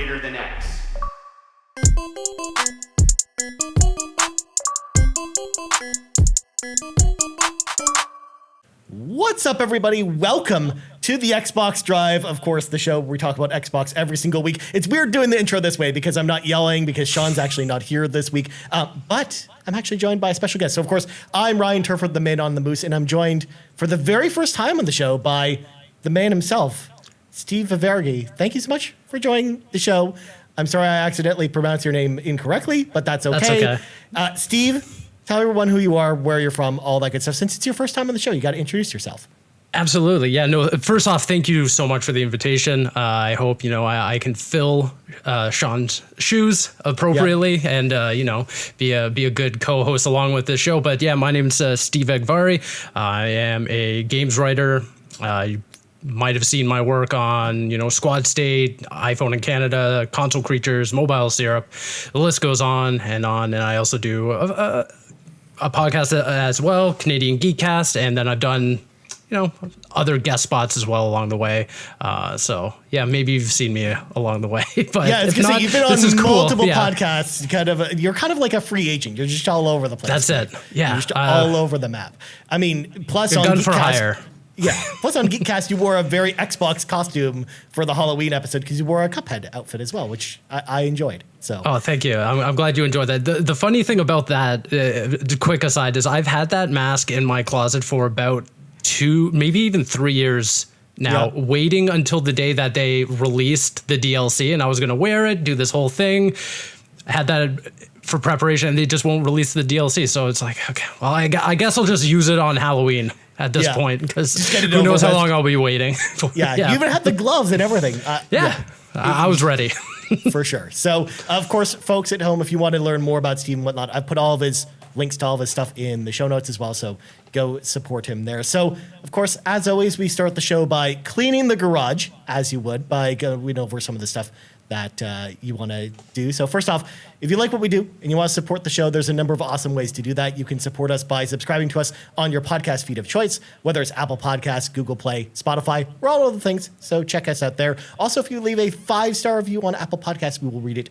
bigger than X. What's up, everybody? Welcome to the Xbox Drive. Of course, the show where we talk about Xbox every single week. It's weird doing the intro this way because I'm not yelling because Sean's actually not here this week. But I'm actually joined by a special guest. So, of course, I'm Ryan Turford, the man on the moose, and I'm joined for the very first time on the show by the man himself, Steve Vegvari. Thank you so much for joining the show. I'm sorry I accidentally pronounced your name incorrectly, but that's okay. Steve, tell everyone who you are, where you're from, all that good stuff. Since it's your first time on the show, you got to introduce yourself. Absolutely. Yeah, no, first off, thank you so much for the invitation. I hope, I can fill Sean's shoes appropriately and, be a good co-host along with this show. But yeah, my name is Steve Vegvari. I am a games writer. You might have seen my work on, Squad State, iPhone in Canada, Console Creatures, Mobile Syrup. The list goes on. And I also do a podcast as well, Canadian Geekcast. And then I've done other guest spots as well along the way. So yeah, maybe you've seen me along the way, but yeah, it's because you've been on multiple podcasts. You're kind of like a free agent. You're just all over the place. That's it. Yeah. You're just all over the map. I mean, plus on gun for Geekcast, hire. Yeah. Plus on Geekcast, you wore a very Xbox costume for the Halloween episode because you wore a Cuphead outfit as well, which I enjoyed. So. Oh, thank you. I'm glad you enjoyed that. The funny thing about that, quick aside, is I've had that mask in my closet for about 2, maybe even 3 years now, waiting until the day that they released the DLC, and I was going to wear it, do this whole thing. I had that for preparation, and they just won't release the DLC. So it's like, okay, well, I guess I'll just use it on Halloween at this point, because who knows how long I'll be waiting. You even had the gloves and everything. I was ready. For sure. So, of course, folks at home, if you want to learn more about Steve and whatnot, I've put all of his links to all of his stuff in the show notes as well. So go support him there. So, of course, as always, we start the show by cleaning the garage, as you would, by going over some of the stuff that you want to do. So first off, if you like what we do and you want to support the show, there's a number of awesome ways to do that. You can support us by subscribing to us on your podcast feed of choice, whether it's Apple Podcasts, Google Play, Spotify, we're all of the things. So check us out there. Also, if you leave a 5-star review on Apple Podcasts, we will read it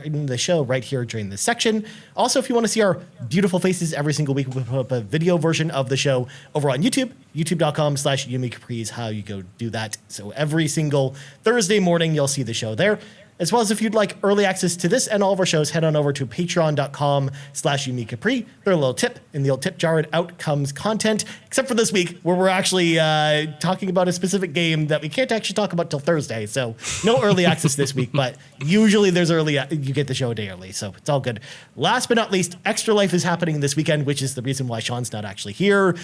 in the show right here during this section. Also, if you want to see our beautiful faces every single week, we put up a video version of the show over on YouTube. YouTube.com/Yumi Capri is how you go do that. So every single Thursday morning, you'll see the show there. As well as if you'd like early access to this and all of our shows, head on over to patreon.com/Yumi Capri. They're a little tip in the old tip jar, and out comes content, except for this week where we're actually talking about a specific game that we can't actually talk about till Thursday. So no early access this week, but usually there's you get the show a day early. So it's all good. Last but not least, Extra Life is happening this weekend, which is the reason why Sean's not actually here.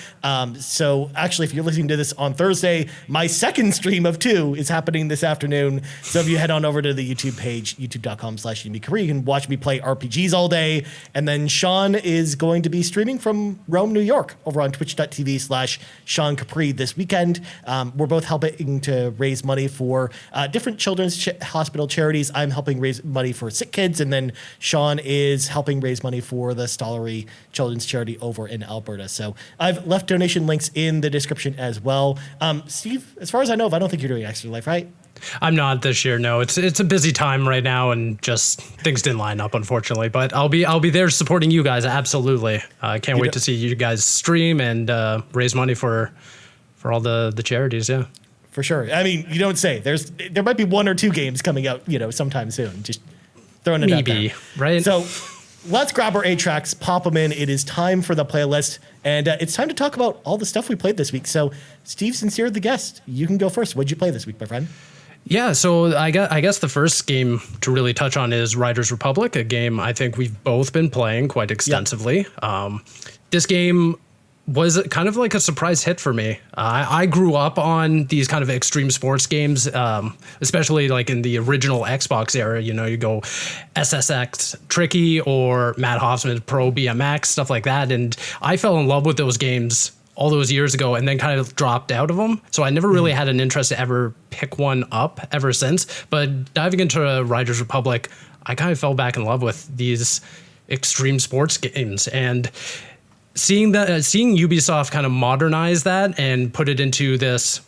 So actually, if you're listening to this on Thursday, my second stream of 2 is happening this afternoon. So if you head on over to the YouTube page, youtube.com/Yumi Capri, you can watch me play RPGs all day. And then Sean is going to be streaming from Rome, New York over on twitch.tv/Sean Capri this weekend. We're both helping to raise money for different children's hospital charities. I'm helping raise money for sick kids, and then Sean is helping raise money for the Stollery Children's Charity over in Alberta. So I've left donation links in the description as well. Steve, as far as I know, I don't think you're doing Extra Life, right? I'm not this year. No, it's a busy time right now, and just things didn't line up, unfortunately. But I'll be there supporting you guys. Absolutely. I can't wait to see you guys stream and raise money for all the charities. Yeah, for sure. I mean, you don't say. There might be 1 or 2 games coming out, sometime soon. Just throwing it out there. Maybe, right? So let's grab our 8 tracks, pop them in. It is time for the playlist, and it's time to talk about all the stuff we played this week. So, Steve, since you're the guest, you can go first. What'd you play this week, my friend? Yeah, so I guess the first game to really touch on is Riders Republic, a game I think we've both been playing quite extensively. Yep. This game was kind of like a surprise hit for me. I grew up on these kind of extreme sports games, especially like in the original Xbox era. You go SSX Tricky or Matt Hoffman's Pro BMX, stuff like that. And I fell in love with those games all those years ago and then kind of dropped out of them. So I never really had an interest to ever pick one up ever since. But diving into Riders Republic, I kind of fell back in love with these extreme sports games. And seeing Ubisoft kind of modernize that and put it into this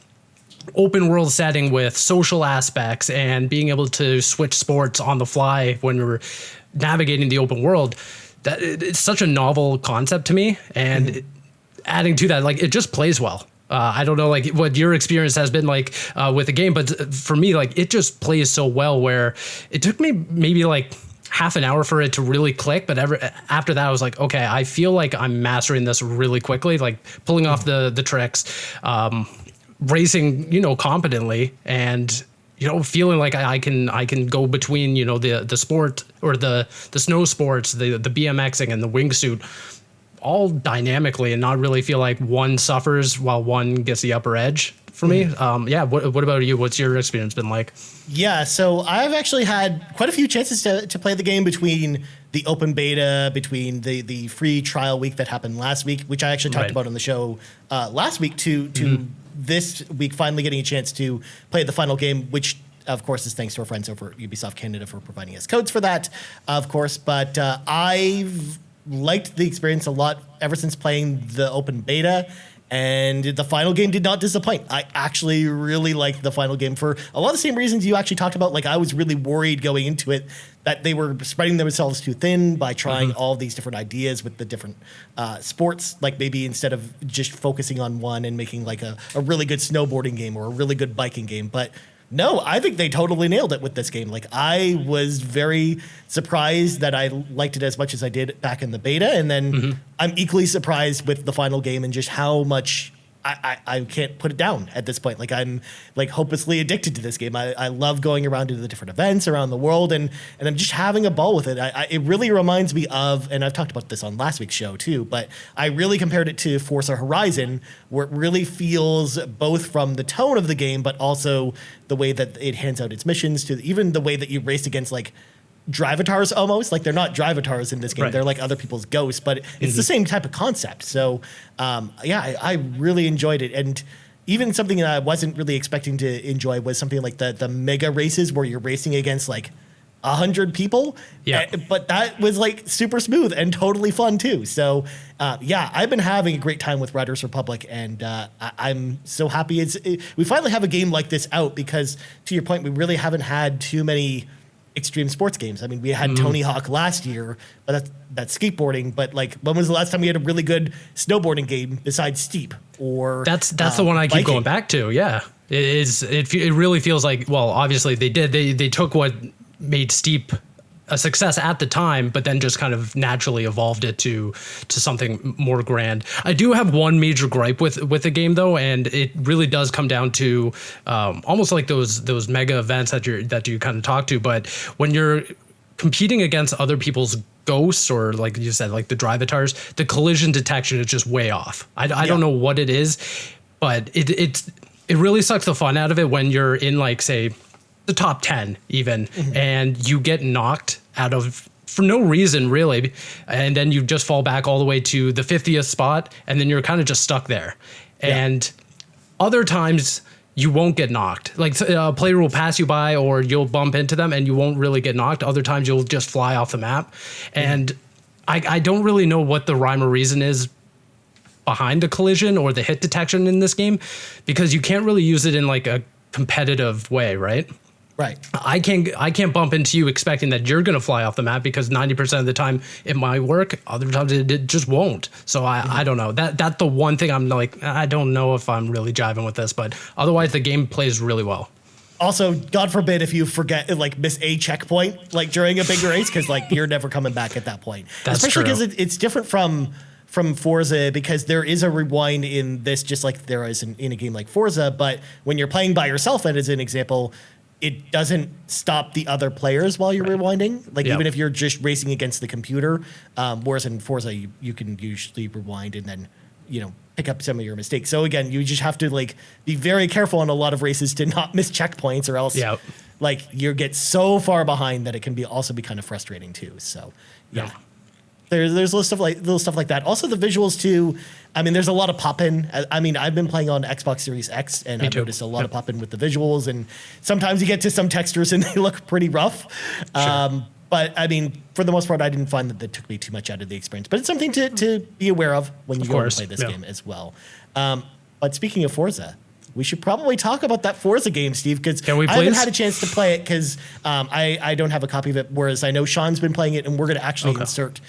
open world setting with social aspects and being able to switch sports on the fly when you're navigating the open world, that it's such a novel concept to me. And adding to that, like, it just plays well. I don't know, like, what your experience has been like with the game, but for me, like, it just plays so well where it took me maybe like half an hour for it to really click. But after that, I was like, okay, I feel like I'm mastering this really quickly, like pulling off the tricks, racing, competently, and feeling like I can go between, the sport or the snow sports, the BMXing and the wingsuit, all dynamically, and not really feel like one suffers while one gets the upper edge for me. What about you? What's your experience been like? Yeah, so I've actually had quite a few chances to play the game between the open beta, between the free trial week that happened last week, which I actually talked about on the show last week, to this week finally getting a chance to play the final game, which of course is thanks to our friends over at Ubisoft Canada for providing us codes for that, of course. But I've liked the experience a lot ever since playing the open beta, and the final game did not disappoint. I actually really liked the final game for a lot of the same reasons you actually talked about. Like, I was really worried going into it that they were spreading themselves too thin by trying all these different ideas with the different sports. Like, maybe instead of just focusing on one and making like a really good snowboarding game or a really good biking game. But no, I think they totally nailed it with this game. Like, I was very surprised that I liked it as much as I did back in the beta. And then I'm equally surprised with the final game and just how much I can't put it down at this point. Like, I'm like hopelessly addicted to this game. I love going around to the different events around the world, and I'm just having a ball with it. It really reminds me of, and I've talked about this on last week's show too, but I really compared it to Forza Horizon, where it really feels both from the tone of the game, but also the way that it hands out its missions, to even the way that you race against like drivatars almost. Like, they're not drivatars in this game. Right. They're like other people's ghosts, but it's the same type of concept. So I really enjoyed it. And even something that I wasn't really expecting to enjoy was something like the mega races where you're racing against like 100 people. Yeah. But that was like super smooth and totally fun too. So I've been having a great time with Riders Republic, and I'm so happy we finally have a game like this out, because to your point, we really haven't had too many extreme sports games. I mean, we had Tony Hawk last year, but that's skateboarding. But like, when was the last time we had a really good snowboarding game besides Steep? Or that's the one I keep going back to. Yeah, it really feels like, well, obviously they took what made Steep a success at the time, but then just kind of naturally evolved it to something more grand. I do have one major gripe with the game though, and it really does come down to almost like those mega events that you kind of talk to. But when you're competing against other people's ghosts, or like you said, like the drivatars, the collision detection is just way off. I don't know what it is, but it really sucks the fun out of it when you're in, like, say, the top 10 even, and you get knocked out of for no reason really, and then you just fall back all the way to the 50th spot, and then you're kind of just stuck there. And other times you won't get knocked. Like, a player will pass you by, or you'll bump into them and you won't really get knocked. Other times you'll just fly off the map. And I don't really know what the rhyme or reason is behind the collision or the hit detection in this game, because you can't really use it in like a competitive way, right? Right. I can't bump into you expecting that you're going to fly off the map, because 90% of the time it might work. Other times it just won't. So I don't know. That's the one thing I'm like, I don't know if I'm really jiving with this, but otherwise the game plays really well. Also, God forbid if you forget, like, miss a checkpoint, like, during a big race, because like you're never coming back at that point. That's especially because it's different from Forza, because there is a rewind in this, just like there is in a game like Forza. But when you're playing by yourself, and as an example, it doesn't stop the other players while you're rewinding. Like, even if you're just racing against the computer, whereas in Forza, you can usually rewind and then, pick up some of your mistakes. So again, you just have to like be very careful in a lot of races to not miss checkpoints, or else like you get so far behind that it can also be kind of frustrating too. So there's little stuff like that. Also the visuals too. I mean, there's a lot of pop-in. I mean, I've been playing on Xbox Series X, and I've noticed a lot of pop-in with the visuals, and sometimes you get to some textures and they look pretty rough. Sure. But I mean, for the most part, I didn't find that took me too much out of the experience. But it's something to be aware of when you go and play this game as well. But speaking of Forza, we should probably talk about that Forza game, Steve, because Can we I haven't please? had a chance to play it because I don't have a copy of it, whereas I know Sean's been playing it, and we're going to actually insert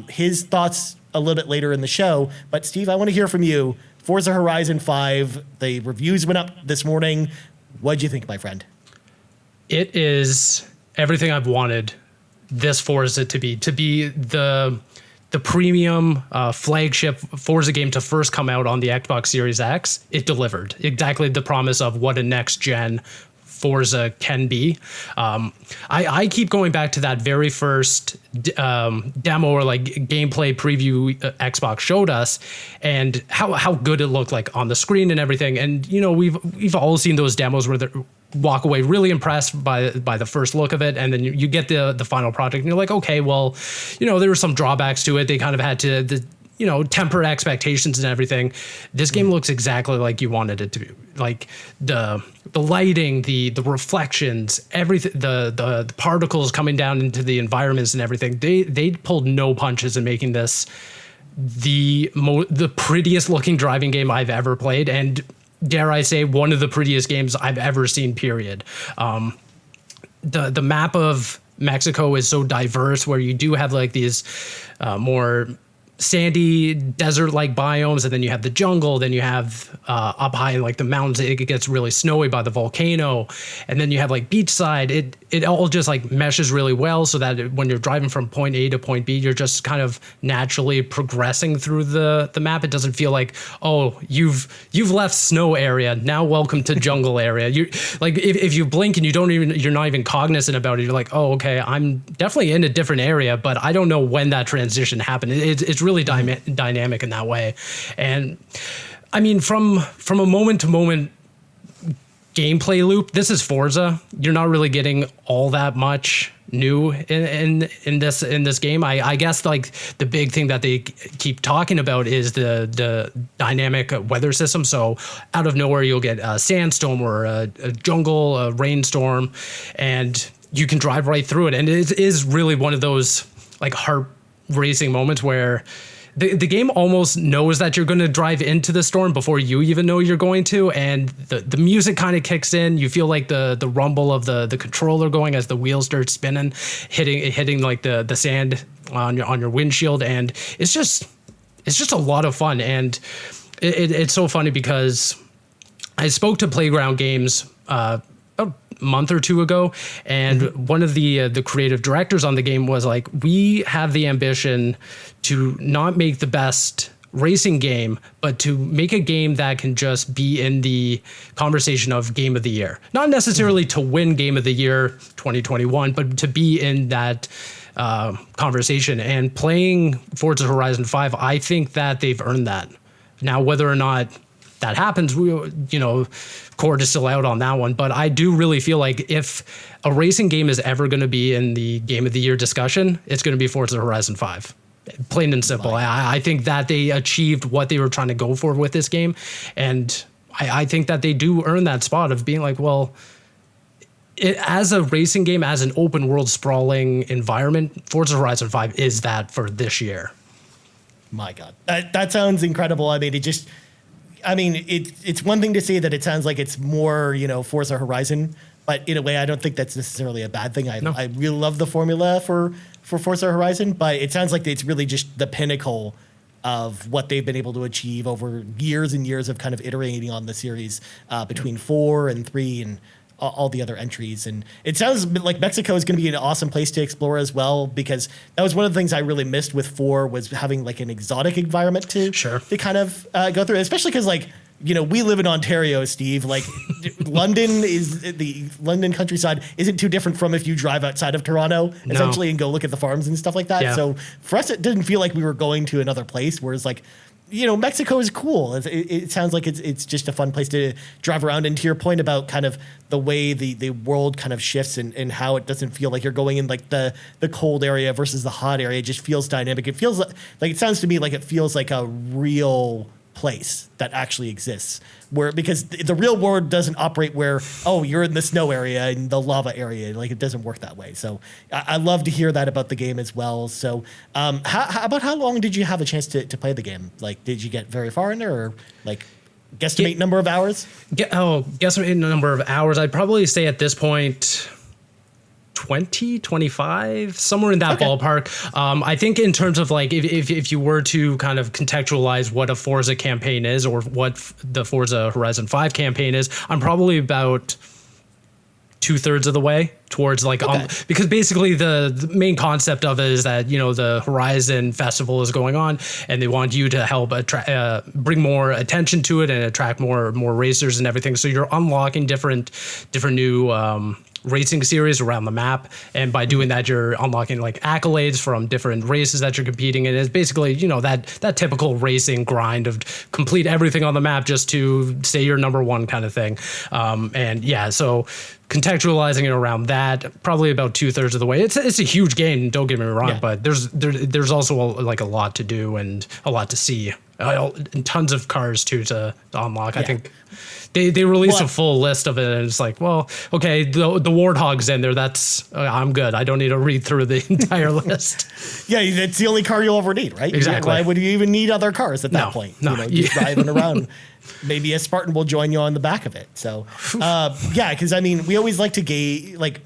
his thoughts a little bit later in the show. But Steve, I want to hear from you. Forza Horizon 5, the reviews went up this morning. What'd you think, my friend? It is everything I've wanted this Forza to be the premium flagship Forza game to first come out on the Xbox Series X. It delivered exactly the promise of what a next gen Forza can be. I keep going back to that very first demo or like gameplay preview Xbox showed us, and how good it looked like on the screen and everything. And you know, we've all seen those demos where they walk away really impressed by the first look of it, and then you get the final product and you're like, okay, well, you know, there were some drawbacks to it. They kind of had to temper expectations and everything. This game looks exactly like you wanted it to be. Like the lighting, the reflections, everything, the particles coming down into the environments and everything. They pulled no punches in making this the prettiest looking driving game I've ever played, and dare I say, one of the prettiest games I've ever seen, period. The map of Mexico is so diverse, where you do have like these more sandy desert-like biomes, and then you have the jungle, then you have up high in like the mountains, it gets really snowy by the volcano, and then you have like beachside. It all just like meshes really well, so that when you're driving from point A to point B, you're just kind of naturally progressing through the map. It doesn't feel like, oh, you've left snow area, now welcome to jungle area. You like if you blink and you're not even cognizant about it, you're like, oh, okay, I'm definitely in a different area, but I don't know when that transition happened. It's really dynamic in that way. And I mean, from a moment to moment gameplay loop, this is Forza. You're not really getting all that much new in this game. I guess like the big thing that they keep talking about is the dynamic weather system. So out of nowhere you'll get a sandstorm or a jungle, a rainstorm, and you can drive right through it. And it is really one of those like heart racing moments where the game almost knows that you're going to drive into the storm before you even know you're going to, and the music kind of kicks in. You feel like the rumble of the controller going as the wheels start spinning, hitting like the sand on your windshield, and it's just a lot of fun. And it's so funny because I spoke to Playground Games a month or two ago, and one of the creative directors on the game was like, we have the ambition to not make the best racing game, but to make a game that can just be in the conversation of game of the year. Not necessarily to win game of the year 2021, but to be in that conversation. And playing Forza Horizon 5, I think that they've earned that. Now, whether or not that happens, Cord is still out on that one, but I do really feel like if a racing game is ever going to be in the game of the year discussion, it's going to be Forza Horizon 5. Plain and simple. I think that they achieved what they were trying to go for with this game, and I think that they do earn that spot of being like, well, as a racing game, as an open world sprawling environment, Forza Horizon 5 is that for this year. My God, that sounds incredible. I mean, it's one thing to say that it sounds like it's more, Forza Horizon, but in a way, I don't think that's necessarily a bad thing. I really love the formula for Forza Horizon, but it sounds like it's really just the pinnacle of what they've been able to achieve over years and years of kind of iterating on the series between 4 and 3 and all the other entries. And it sounds like Mexico is going to be an awesome place to explore as well, because that was one of the things I really missed with 4 was having like an exotic environment to kind of go through, especially because we live in Ontario, Steve. Like the London countryside isn't too different from if you drive outside of Toronto, essentially, and go look at the farms and stuff like that. Yeah. So for us, it didn't feel like we were going to another place, whereas like, Mexico is cool. It sounds like it's just a fun place to drive around. And to your point about kind of the way the world kind of shifts and how it doesn't feel like you're going in like the cold area versus the hot area, it just feels dynamic. It feels like it sounds to me like it feels like a real place that actually exists, because the real world doesn't operate where, oh, you're in the snow area and the lava area. Like, it doesn't work that way. So I love to hear that about the game as well. So how long did you have a chance to play the game? Like, did you get very far in there, or like Guesstimate number of hours? Guesstimate number of hours. I'd probably say at this point 20, 25, somewhere in that ballpark. I think in terms of like, if you were to kind of contextualize what a Forza campaign is or what the Forza Horizon 5 campaign is, I'm probably about 2/3 of the way towards like, because basically the main concept of it is that, you know, the Horizon Festival is going on and they want you to help bring more attention to it and attract more racers and everything. So you're unlocking different new, racing series around the map, and by doing that you're unlocking like accolades from different races that you're competing in. It's basically, you know, that typical racing grind of complete everything on the map just to say you're number one kind of thing. And yeah, so contextualizing it around that, probably about 2/3 of the way. It's a huge game, don't get me wrong, but there's also like a lot to do and a lot to see, and tons of cars too to unlock. I think they release a full list of it, and it's like, well, okay, the Warthog's in there. That's I'm good. I don't need to read through the entire list. Yeah, it's the only car you'll ever need, right? Exactly. Why would you even need other cars at that point? No, you know, just driving around. Maybe a Spartan will join you on the back of it. So, yeah, because I mean, we always like to gauge, like,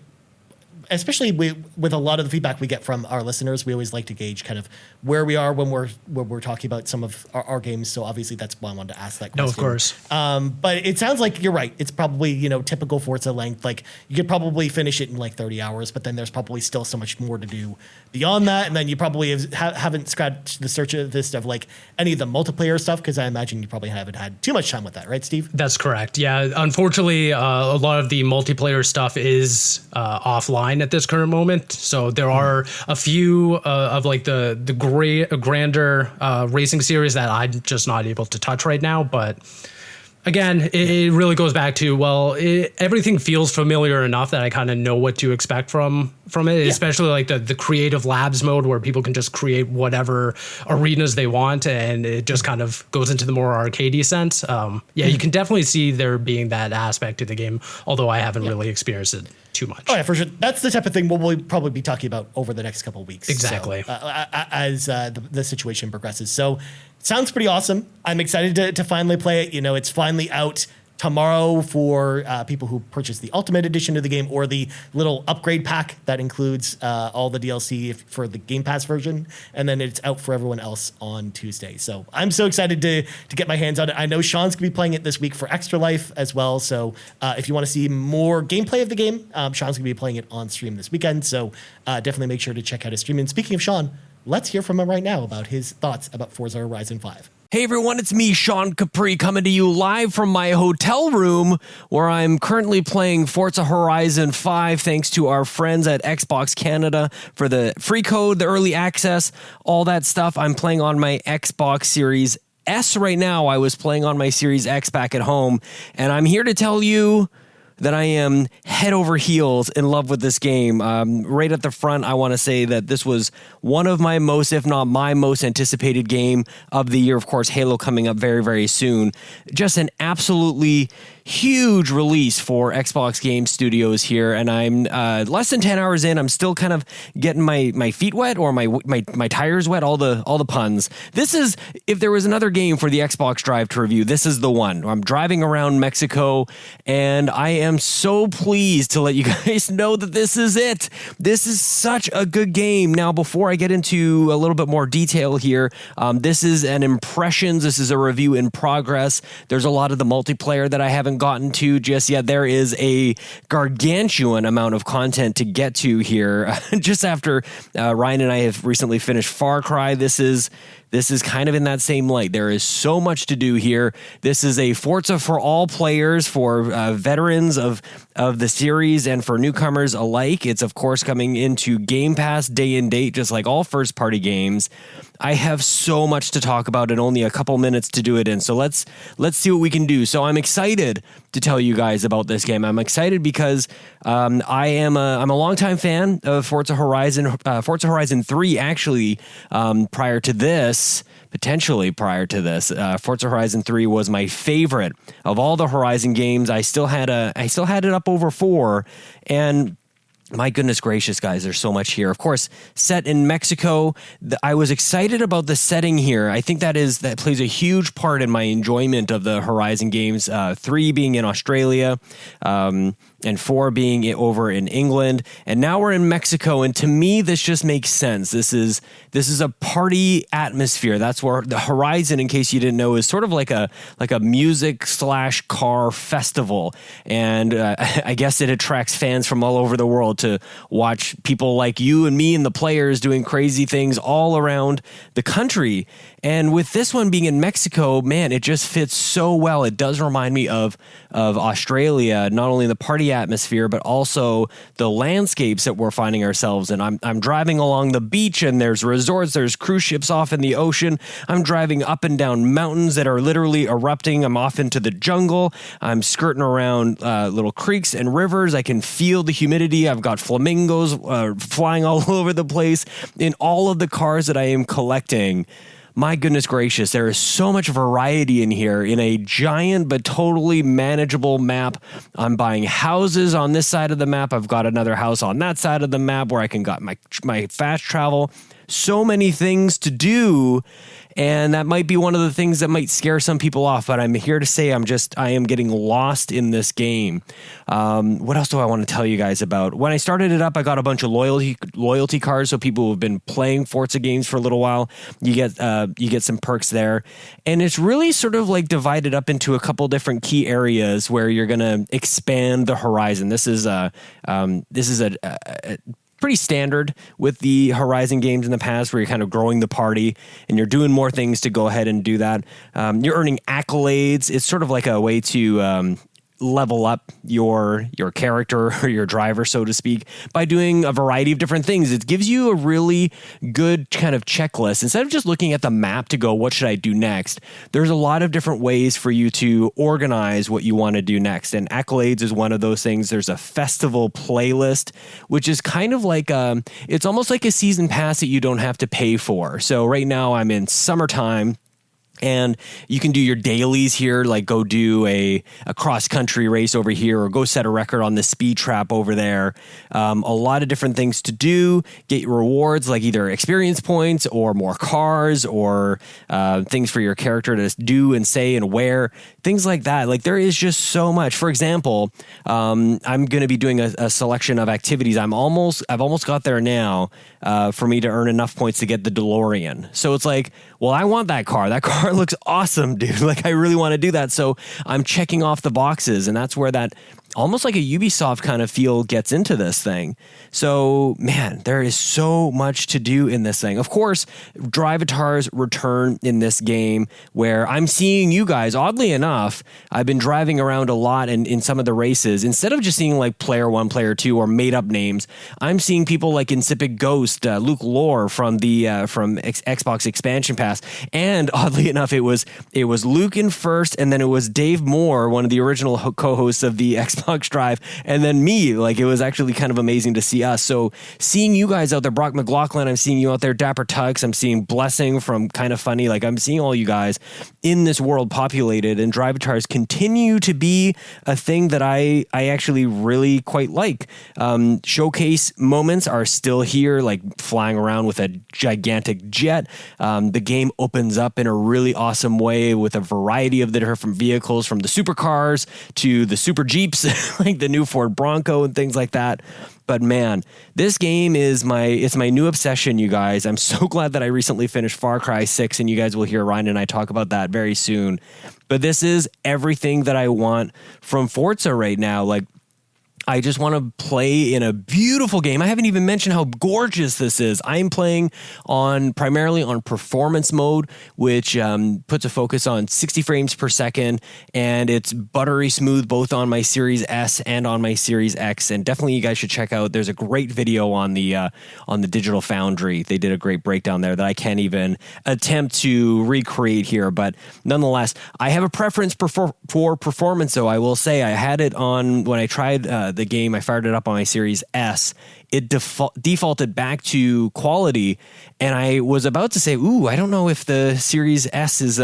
especially with a lot of the feedback we get from our listeners, we always like to gauge kind of where we are when we're talking about some of our games. So obviously that's why I wanted to ask that question. No, of course. But it sounds like you're right. It's probably, you know, typical Forza length. Like you could probably finish it in like 30 hours, but then there's probably still so much more to do beyond that. And then you probably haven't scratched the search list of like any of the multiplayer stuff, because I imagine you probably haven't had too much time with that, right, Steve? That's correct. Yeah, unfortunately, a lot of the multiplayer stuff is offline at this current moment. So there are a few of like the grander racing series that I'm just not able to touch right now. But again, it really goes back to, well, everything feels familiar enough that I kind of know what to expect from it, especially like the creative labs mode where people can just create whatever arenas they want, and it just kind of goes into the more arcadey sense. You can definitely see there being that aspect to the game, although I haven't really experienced it too much. Oh yeah, for sure. That's the type of thing we'll probably be talking about over the next couple of weeks. Exactly. So, as the situation progresses. So sounds pretty awesome. I'm excited to finally play it. You know, it's finally out tomorrow for people who purchase the Ultimate Edition of the game or the little upgrade pack that includes all the DLC for the Game Pass version. And then it's out for everyone else on Tuesday. So I'm so excited to get my hands on it. I know Sean's going to be playing it this week for Extra Life as well. So if you want to see more gameplay of the game, Sean's going to be playing it on stream this weekend. So definitely make sure to check out his stream. And speaking of Sean, let's hear from him right now about his thoughts about Forza Horizon 5. Hey everyone, it's me, Sean Capri, coming to you live from my hotel room where I'm currently playing Forza Horizon 5 thanks to our friends at Xbox Canada for the free code, the early access, all that stuff. I'm playing on my Xbox Series S right now. I was playing on my Series X back at home, and I'm here to tell you that I am head over heels in love with this game. Right at the front, I want to say that this was one of my most, if not my most anticipated game of the year. Of course, Halo coming up very, very soon. Just an absolutely huge release for Xbox Game Studios here, and I'm less than 10 hours in. I'm still kind of getting my feet wet or my tires wet, all the puns. This is, if there was another game for the Xbox Drive to review, this is the one. I'm driving around Mexico, and I am so pleased to let you guys know that this is it. This is such a good game. Now, before I get into a little bit more detail here, this is an impressions. This is a review in progress. There's a lot of the multiplayer that I haven't gotten to just yet. There is a gargantuan amount of content to get to here. Just after Ryan and I have recently finished Far Cry, this is kind of in that same light. There is so much to do here. This is a Forza for all players, for veterans of the series and for newcomers alike. It's, of course, coming into Game Pass day and date, just like all first-party games. I have so much to talk about and only a couple minutes to do it in, so let's see what we can do. So I'm excited to tell you guys about this game. I'm excited because I'm a longtime fan of Forza Horizon 3, actually, potentially prior to this. Forza Horizon 3 was my favorite of all the Horizon games. I still had it up over 4, and My goodness gracious, guys, there's so much here. Of course, set in Mexico. I was excited about the setting here. I think that plays a huge part in my enjoyment of the Horizon games. 3 being in Australia, and 4 being over in England, and now we're in Mexico. And to me, this just makes sense. This is a party atmosphere. That's where the Horizon, in case you didn't know, is sort of like a music / car festival. And I guess it attracts fans from all over the world to watch people like you and me and the players doing crazy things all around the country. And with this one being in Mexico, man, it just fits so well. It does remind me of Australia, not only the party atmosphere, but also the landscapes that we're finding ourselves in. I'm driving along the beach, and there's resorts, there's cruise ships off in the ocean. I'm driving up and down mountains that are literally erupting. I'm off into the jungle. I'm skirting around little creeks and rivers. I can feel the humidity. I've got flamingos flying all over the place in all of the cars that I am collecting. My goodness gracious, there is so much variety in here in a giant but totally manageable map. I'm buying houses on this side of the map. I've got another house on that side of the map where I can got my fast travel. So many things to do, and that might be one of the things that might scare some people off, but I'm here to say I am getting lost in this game. What else do I want to tell you guys about? When I started it up, I got a bunch of loyalty cards, so people who have been playing Forza games for a little while, you get some perks there. And it's really sort of like divided up into a couple different key areas where you're going to expand the horizon. This is a pretty standard with the Horizon games in the past, where you're kind of growing the party and you're doing more things to go ahead and do that. You're earning accolades. It's sort of like a way to level up your character or your driver, so to speak, by doing a variety of different things. It gives you a really good kind of checklist. Instead of just looking at the map to go, what should I do next? There's a lot of different ways for you to organize what you want to do next. And accolades is one of those things. There's a festival playlist, which is kind of like it's almost like a season pass that you don't have to pay for. So right now I'm in summertime, and you can do your dailies here, like go do a cross-country race over here, or go set a record on the speed trap over there. A lot of different things to do, get your rewards, like either experience points or more cars, or things for your character to do and say and wear, things like that. Like, there is just so much. For example, I'm going to be doing a selection of activities. I've almost got there now for me to earn enough points to get the DeLorean. So it's like, well, I want that car. That car looks awesome, dude. Like, I really want to do that. So I'm checking off the boxes, and that's where that almost like a Ubisoft kind of feel gets into this thing. So, man, there is so much to do in this thing. Of course, Drivatars return in this game, where I'm seeing you guys. Oddly enough, I've been driving around a lot in some of the races. Instead of just seeing like player 1, player 2, or made up names, I'm seeing people like Insipid Ghost, Luke Lore from the Xbox expansion pass. And oddly enough, it was Luke in first, and then it was Dave Moore, one of the original co-hosts of the Xbox Drive, and then me. Like, it was actually kind of amazing to see us. So seeing you guys out there, Brock McLaughlin, I'm seeing you out there, Dapper Tux, I'm seeing Blessing from Kind of Funny. Like, I'm seeing all you guys in this world populated, and Drivatars continue to be a thing that I actually really quite like. Showcase moments are still here, like flying around with a gigantic jet. The game opens up in a really awesome way with a variety of the different vehicles, from the supercars to the super Jeeps, like the new Ford Bronco and things like that. But man, this game is it's my new obsession, you guys. I'm so glad that I recently finished Far Cry 6, and you guys will hear Ryan and I talk about that very soon. But this is everything that I want from Forza right now. Like, I just want to play in a beautiful game. I haven't even mentioned how gorgeous this is. I'm playing primarily on performance mode, which puts a focus on 60 frames per second, and it's buttery smooth both on my Series S and on my Series X. And definitely, you guys should check out. There's a great video on the Digital Foundry. They did a great breakdown there that I can't even attempt to recreate here. But nonetheless, I have a preference for performance. Though I will say, I had it on when I tried the game. I fired it up on my Series S. It defaulted back to quality, and I was about to say, "Ooh, I don't know if the Series S is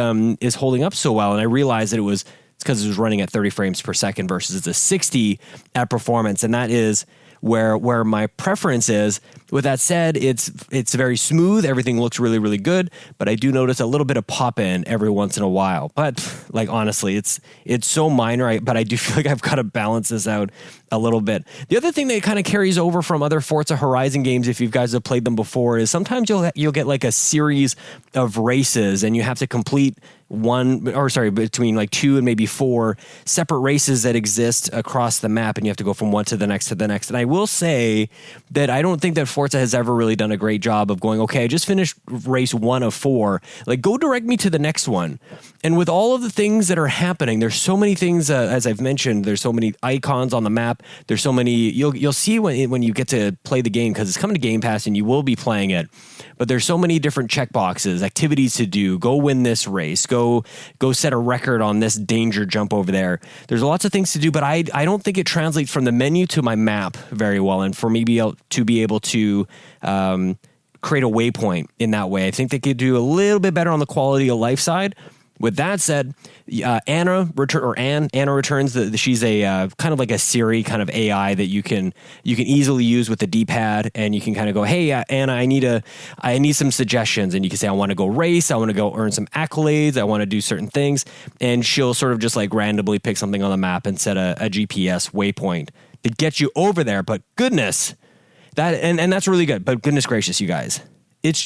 holding up so well." And I realized that it's because it was running at 30 frames per second versus the 60 at performance, and that is where my preference is. With that said, it's very smooth. Everything looks really, really good, but I do notice a little bit of pop in every once in a while. But like honestly, it's so minor. But I do feel like I've got to balance this out a little bit. The other thing that kind of carries over from other Forza Horizon games, if you guys have played them before, is sometimes you'll get like a series of races, and you have to complete between like 2 and maybe 4 separate races that exist across the map, and you have to go from one to the next to the next. And I will say that I don't think that Forza has ever really done a great job of going, okay, I just finished race 1 of 4. Like, go direct me to the next one. And with all of the things that are happening, there's so many things, as I've mentioned, there's so many icons on the map. There's so many, you'll see when you get to play the game, because it's coming to Game Pass and you will be playing it. But there's so many different checkboxes, activities to do. Go win this race. Go set a record on this danger jump over there. There's lots of things to do, but I don't think it translates from the menu to my map very well. And for me to be able to create a waypoint in that way, I think they could do a little bit better on the quality of life side. With that said, Anna returns. She's a kind of like a Siri kind of AI that you can easily use with the D-pad, and you can kind of go, hey, Anna, I need some suggestions, and you can say, I want to go race, I want to go earn some accolades, I want to do certain things, and she'll sort of just like randomly pick something on the map and set a GPS waypoint to get you over there. But goodness, and that's really good. But goodness gracious, you guys.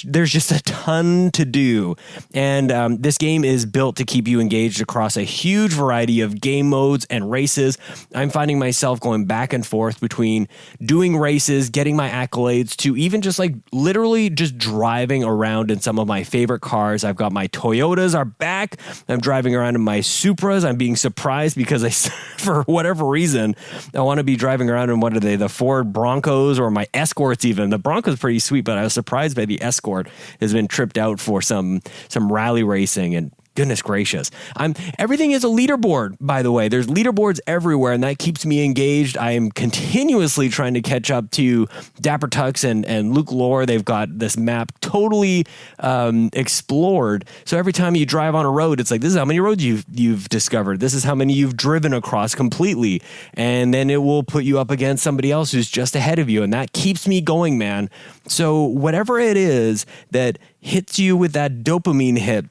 There's just a ton to do, and this game is built to keep you engaged across a huge variety of game modes and races. I'm finding myself going back and forth between doing races, getting my accolades, to even just like literally just driving around in some of my favorite cars. I've got my Toyotas are back. I'm driving around in my Supras. I'm being surprised because for whatever reason, I want to be driving around in, what are they, the Ford Broncos or my Escorts even. The Bronco's pretty sweet, but I was surprised by the Escort has been tripped out for some rally racing, and goodness gracious. Everything is a leaderboard, by the way. There's leaderboards everywhere, and that keeps me engaged. I am continuously trying to catch up to Dapper Tux and Luke Lore. They've got this map totally explored. So every time you drive on a road, it's like, this is how many roads you've discovered. This is how many you've driven across completely. And then it will put you up against somebody else who's just ahead of you. And that keeps me going, man. So whatever it is that hits you with that dopamine hit,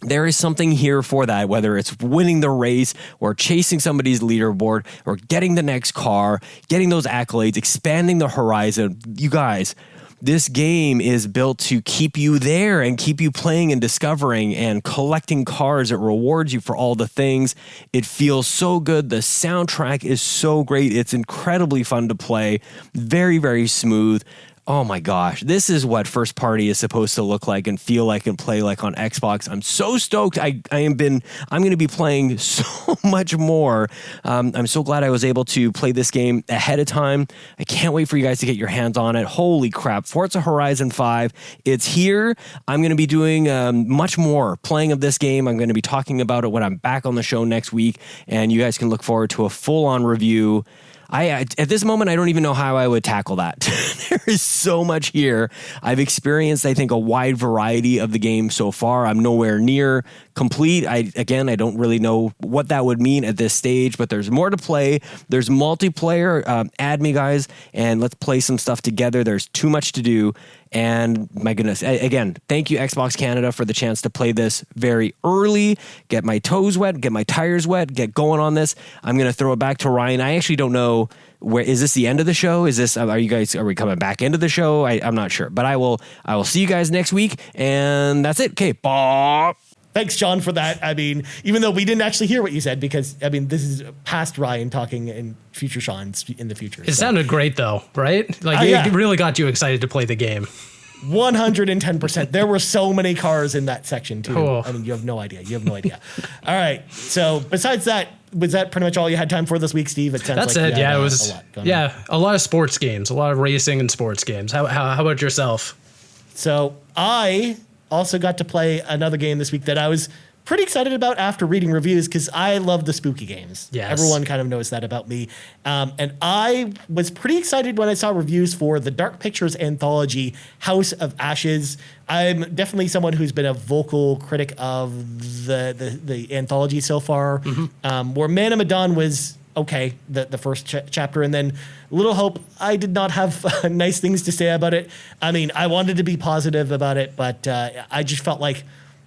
there is something here for that, whether it's winning the race or chasing somebody's leaderboard or getting the next car, getting those accolades, expanding the horizon. You guys, this game is built to keep you there and keep you playing and discovering and collecting cars. It rewards you for all the things. It feels so good. The soundtrack is so great. It's incredibly fun to play. Very, very smooth. Oh my gosh, this is what first party is supposed to look like and feel like and play like on Xbox. I'm so stoked. I'm going to be playing so much more. I'm so glad I was able to play this game ahead of time. I can't wait for you guys to get your hands on it. Holy crap. Forza Horizon 5. It's here. I'm going to be doing much more playing of this game. I'm going to be talking about it when I'm back on the show next week, and you guys can look forward to a full-on review. At this moment, I don't even know how I would tackle that. There is so much here. I've experienced, I think, a wide variety of the game so far. I'm nowhere near complete. I don't really know what that would mean at this stage, but there's more to play. There's multiplayer. Add me, guys, and let's play some stuff together. There's too much to do. And my goodness, again, thank you, Xbox Canada, for the chance to play this very early, get my toes wet, get my tires wet, get going on this. I'm going to throw it back to Ryan. I actually don't know, is this the end of the show? Are we coming back into the show? I'm not sure, but I will see you guys next week, and that's it. Okay, bye. Thanks, John, for that. I mean, even though we didn't actually hear what you said, because, I mean, this is past Ryan talking and future Sean in the future. It sounded great, though, right? Like, it really got you excited to play the game. 110%. There were so many cars in that section, too. Oh. I mean, you have no idea. All right. So besides that, was that pretty much all you had time for this week, Steve? It sounds That's like it. Yeah, it was. A lot of sports games, a lot of racing and sports games. How about yourself? So I also got to play another game this week that I was pretty excited about after reading reviews, because I love the spooky games. Yes. Everyone kind of knows that about me. And I was pretty excited when I saw reviews for the Dark Pictures Anthology, House of Ashes. I'm definitely someone who's been a vocal critic of the anthology so far, where Man of Medan was okay, the first chapter, and then Little Hope, I did not have nice things to say about it. I mean, I wanted to be positive about it, but I just felt like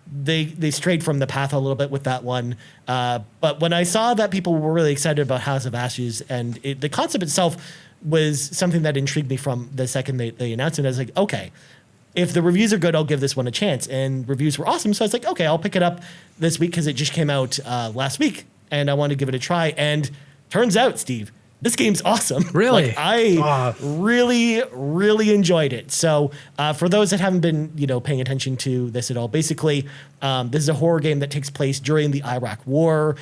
they strayed from the path a little bit with that one. But when I saw that people were really excited about House of Ashes, and the concept itself was something that intrigued me from the second they announced it, I was like, okay, if the reviews are good, I'll give this one a chance. And reviews were awesome, so I was like, okay, I'll pick it up this week because it just came out last week, and I wanted to give it a try. And turns out, Steve, this game's awesome. Really? Like, I really, really enjoyed it. So for those that haven't been, paying attention to this at all, basically, this is a horror game that takes place during the Iraq War,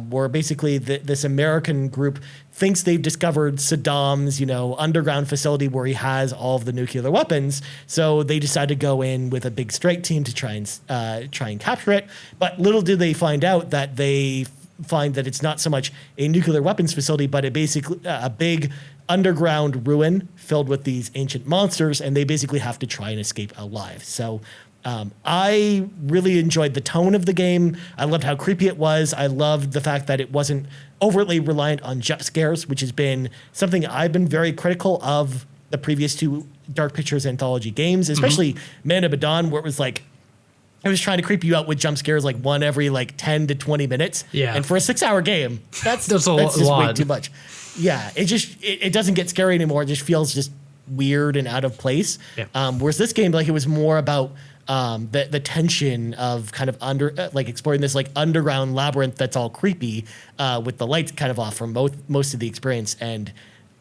where basically this American group thinks they've discovered Saddam's, underground facility where he has all of the nuclear weapons. So they decide to go in with a big strike team to try and capture it. But little did they find out that they find that it's not so much a nuclear weapons facility, but a big underground ruin filled with these ancient monsters, and they basically have to try and escape alive. So I really enjoyed the tone of the game. I loved how creepy it was. I loved the fact that it wasn't overtly reliant on jump scares, which has been something I've been very critical of the previous two Dark Pictures Anthology games, especially Man of Medan, where it was like, I was trying to creep you out with jump scares like one every 10 to 20 minutes. Yeah. And for a 6-hour game, that's just lot. way too much. Yeah. It doesn't get scary anymore. It just feels just weird and out of place. Yeah. Whereas this game, it was more about the tension of kind of exploring this underground labyrinth that's all creepy with the lights kind of off from most of the experience. And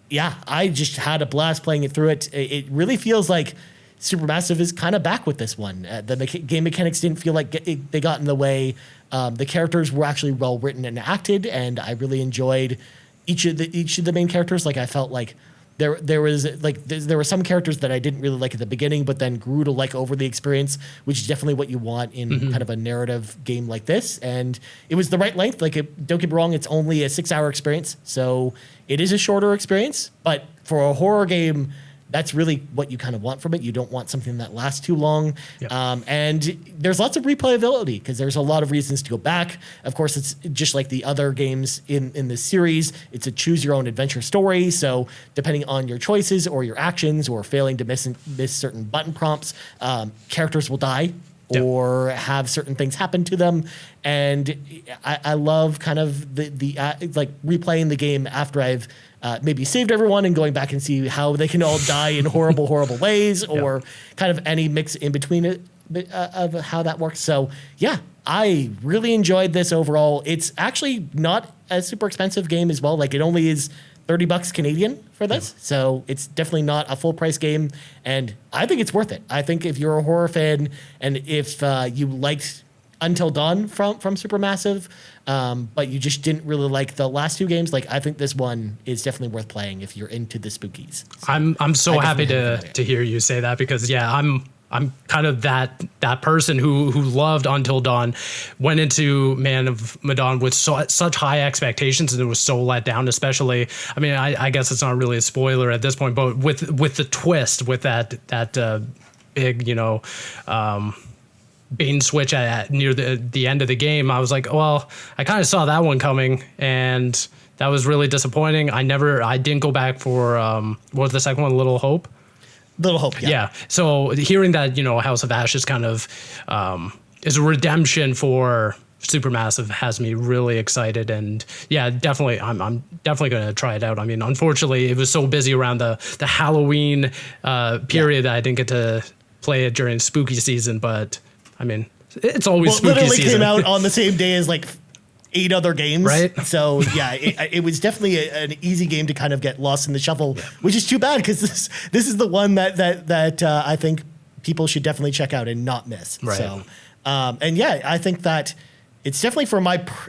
yeah, I just had a blast playing it through it. It really feels like Supermassive is kind of back with this one. The game mechanics didn't feel like they got in the way. The characters were actually well written and acted, and I really enjoyed each of the main characters. Like I felt like there were some characters that I didn't really like at the beginning, but then grew to like over the experience, which is definitely what you want in kind of a narrative game like this. And it was the right length. Don't get me wrong, it's only a 6-hour experience, so it is a shorter experience. But for a horror game, that's really what you kind of want from it. You don't want something that lasts too long. Yep. And there's lots of replayability because there's a lot of reasons to go back. Of course, it's just like the other games in this series. It's a choose your own adventure story. So depending on your choices or your actions or failing to miss certain button prompts, characters will die. Yep. Or have certain things happen to them. And I love kind of the replaying the game after I've maybe saved everyone and going back and see how they can all die in horrible, horrible ways, or kind of any mix in between it of how that works. So yeah, I really enjoyed this overall. It's actually not a super expensive game as well. It only is $30 Canadian for this. So it's definitely not a full price game. And I think it's worth it. I think if you're a horror fan and if you liked Until Dawn from Supermassive, but you just didn't really like the last two games, I think this one is definitely worth playing if you're into the spookies. So I'm so happy to hear you say that because I'm kind of that person who loved Until Dawn, went into Man of Medan with such high expectations and it was so let down, especially, I mean, I guess it's not really a spoiler at this point, but with the twist, with that big, bait and switch near the end of the game, I was like, well, I kind of saw that one coming and that was really disappointing. I didn't go back for, what was the second one, Little Hope? Little Hope, yeah. Yeah. So hearing that, House of Ashes kind of is a redemption for Supermassive has me really excited. And yeah, definitely, I'm definitely going to try it out. I mean, unfortunately, it was so busy around the Halloween period that I didn't get to play it during spooky season. But I mean, it's always spooky literally season. Came out on the same day as 8 other games. Right. So yeah, it was definitely an easy game to kind of get lost in the shuffle, which is too bad because this is the one that I think people should definitely check out and not miss. Right. So, and yeah, I think that it's definitely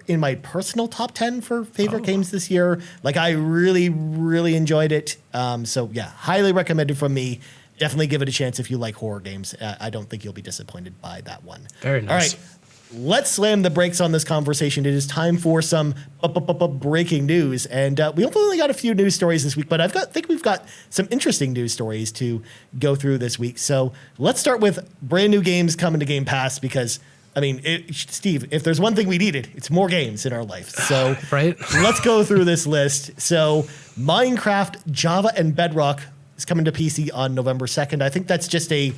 in my personal top 10 for favorite games this year. I really, really enjoyed it. So yeah, highly recommended from me. Definitely give it a chance if you like horror games. I don't think you'll be disappointed by that one. Very nice. All right. Let's slam the brakes on this conversation. It is time for some breaking news. And we only got a few news stories this week, but I think we've got some interesting news stories to go through this week. So let's start with brand new games coming to Game Pass because I mean, Steve, if there's one thing we needed, it's more games in our life. So right. Let's go through this list. So Minecraft, Java, and Bedrock is coming to PC on November 2nd. I think that's just a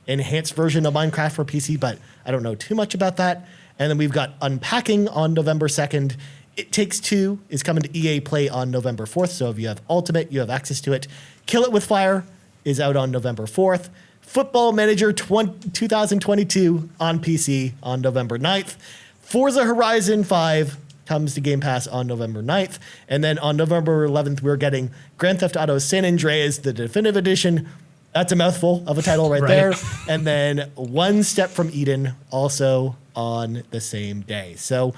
enhanced version of Minecraft for PC, but I don't know too much about that. And then we've got Unpacking on November 2nd. It Takes Two is coming to EA Play on November 4th. So if you have Ultimate, you have access to it. Kill It With Fire is out on November 4th. Football Manager 2022 on PC on November 9th. Forza Horizon 5 comes to Game Pass on November 9th. And then on November 11th, we're getting Grand Theft Auto San Andreas, the Definitive Edition. That's a mouthful of a title right there. And then One Step from Eden also on the same day. So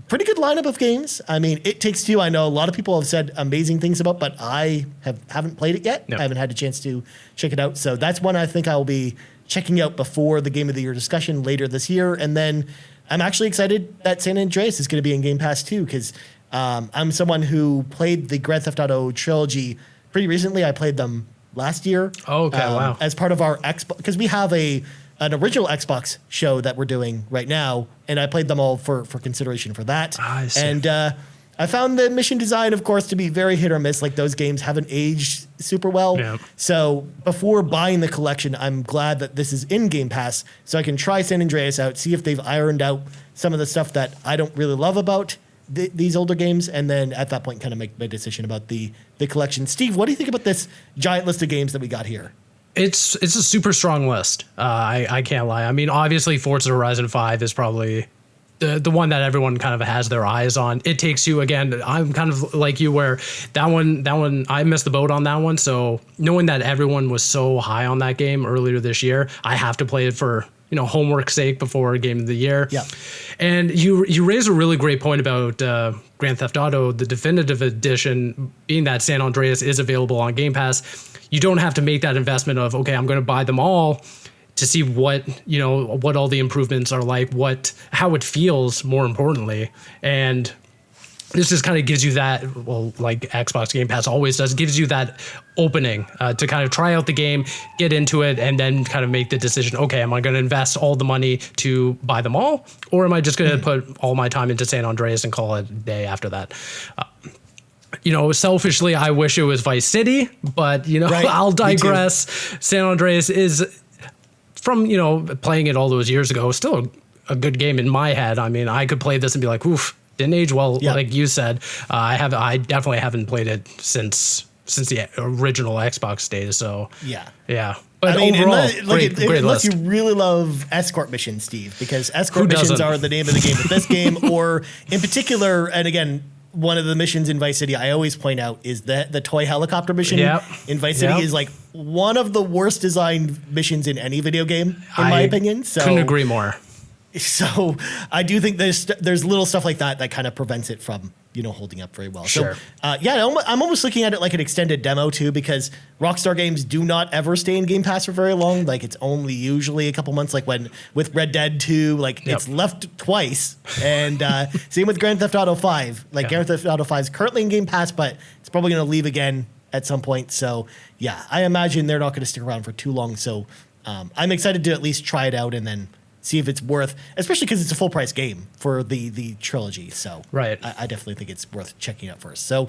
pretty good lineup of games. I mean, It Takes Two, I know a lot of people have said amazing things about, but I haven't played it yet. No. I haven't had a chance to check it out. So that's one I think I'll be checking out before the Game of the Year discussion later this year. And then I'm actually excited that San Andreas is going to be in Game Pass too, because I'm someone who played the Grand Theft Auto trilogy pretty recently. I played them last year. Oh, okay, wow. As part of our Xbox, because we have an original Xbox show that we're doing right now, and I played them all for consideration for that. I see. And I found the mission design, of course, to be very hit or miss. Like, those games haven't aged super well. Yeah. So before buying the collection, I'm glad that this is in Game Pass, so I can try San Andreas out, see if they've ironed out some of the stuff that I don't really love about these older games, and then at that point kind of make my decision about the collection. Steve, what do you think about this giant list of games that we got here? It's a super strong list. I can't lie. I mean, obviously, Forza Horizon 5 is probably the one that everyone kind of has their eyes on. It Takes Two, again, I'm kind of like you, where that one I missed the boat on that one. So knowing that everyone was so high on that game earlier this year, I have to play it for homework sake before Game of the Year. Yeah. And you raise a really great point about Grand Theft Auto, the definitive edition, being that San Andreas is available on Game Pass. You don't have to make that investment of, okay, I'm going to buy them all to see what all the improvements are like, how it feels, more importantly. And this just kind of gives you that, well, like Xbox Game Pass always does, gives you that opening to kind of try out the game, get into it, and then kind of make the decision, okay, am I going to invest all the money to buy them all? Or am I just going to put all my time into San Andreas and call it a day after that? Selfishly, I wish it was Vice City, but, right. I'll digress. San Andreas is, from, playing it all those years ago, still a good game in my head. I mean, I could play this and be like, oof, didn't age well, like you said. I definitely haven't played it since the original Xbox days. So yeah. But overall, great unless list. you really love escort missions, Steve, because escort missions are the name of the game with this game, or in particular, and again, one of the missions in Vice City I always point out is that the toy helicopter mission in Vice City is like one of the worst designed missions in any video game, in my opinion. So couldn't agree more. So I do think there's little stuff like that kind of prevents it from holding up very well. Sure. So I'm almost looking at it like an extended demo too, because Rockstar games do not ever stay in Game Pass for very long. Like, it's only usually a couple months. Like when with Red Dead 2, it's left twice, and same with Grand Theft Auto 5. Grand Theft Auto 5 is currently in Game Pass, but it's probably going to leave again at some point. So yeah, I imagine they're not going to stick around for too long. So I'm excited to at least try it out and then see if it's worth, especially because it's a full price game for the trilogy. So right. I definitely think it's worth checking out first. So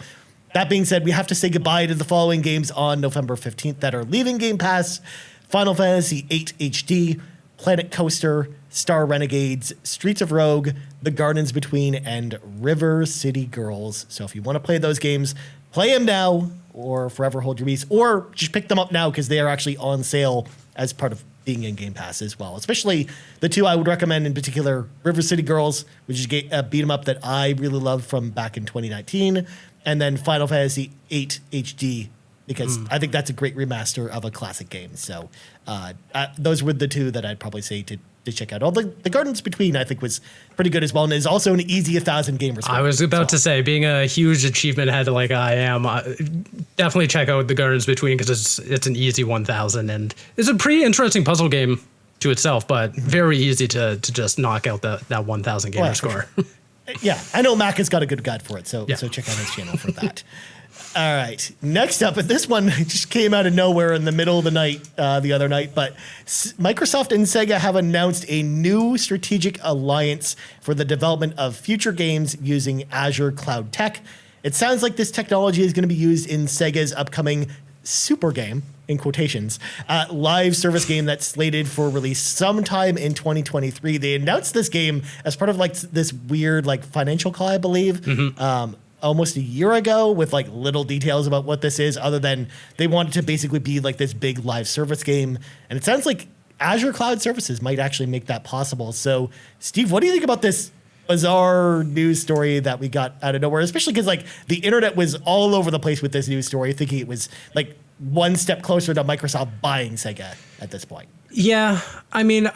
that being said, we have to say goodbye to the following games on November 15th that are leaving Game Pass: Final Fantasy VIII HD, Planet Coaster, Star Renegades, Streets of Rogue, The Gardens Between, and River City Girls. So if you want to play those games, play them now or forever hold your peace, or just pick them up now because they are actually on sale as part of being in Game Pass as well. Especially the two I would recommend in particular: River City Girls, which is a beat 'em up that I really loved from back in 2019, and then Final Fantasy VIII HD, because I think that's a great remaster of a classic game. So those were the two that I'd probably say to check out. The Gardens Between, I think, was pretty good as well, and is also an easy 1,000 gamer score. I was about to say, being a huge achievement head like I am, definitely check out The Gardens Between, because it's an easy 1,000, and it's a pretty interesting puzzle game to itself, but very easy to just knock out that 1,000 gamer score. Yeah, I know Mac has got a good guide for it, so check out his channel for that. All right. Next up, and this one just came out of nowhere in the middle of the night the other night, but Microsoft and Sega have announced a new strategic alliance for the development of future games using Azure Cloud Tech. It sounds like this technology is going to be used in Sega's upcoming super game, in quotations, live service game that's slated for release sometime in 2023. They announced this game as part of like this weird like financial call, I believe. Almost a year ago with like little details about what this is other than they wanted to basically be like this big live service game. And it sounds like Azure Cloud Services might actually make that possible. So Steve, what do you think about this bizarre news story that we got out of nowhere, especially because like the internet was all over the place with this news story, thinking it was like one step closer to Microsoft buying Sega at this point? Yeah, I mean,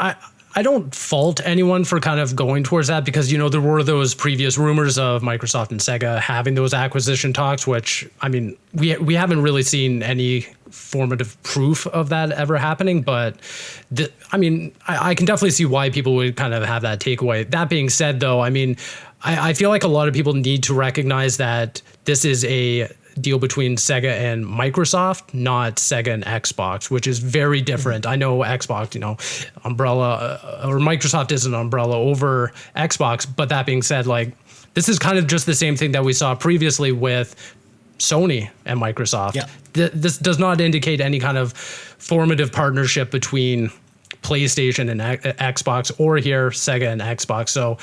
I don't fault anyone for kind of going towards that because, you know, there were those previous rumors of Microsoft and Sega having those acquisition talks, which, I mean, we haven't really seen any formative proof of that ever happening. But, I can definitely see why people would kind of have that takeaway. That being said, though, I mean, I feel like a lot of people need to recognize that this is a deal between Sega and Microsoft, not Sega and Xbox, which is very different. I know Xbox, you know, umbrella or Microsoft is an umbrella over Xbox. But that being said, like this is kind of just the same thing that we saw previously with Sony and Microsoft. Yeah. This does not indicate any kind of formative partnership between PlayStation and Xbox or here Sega and Xbox. So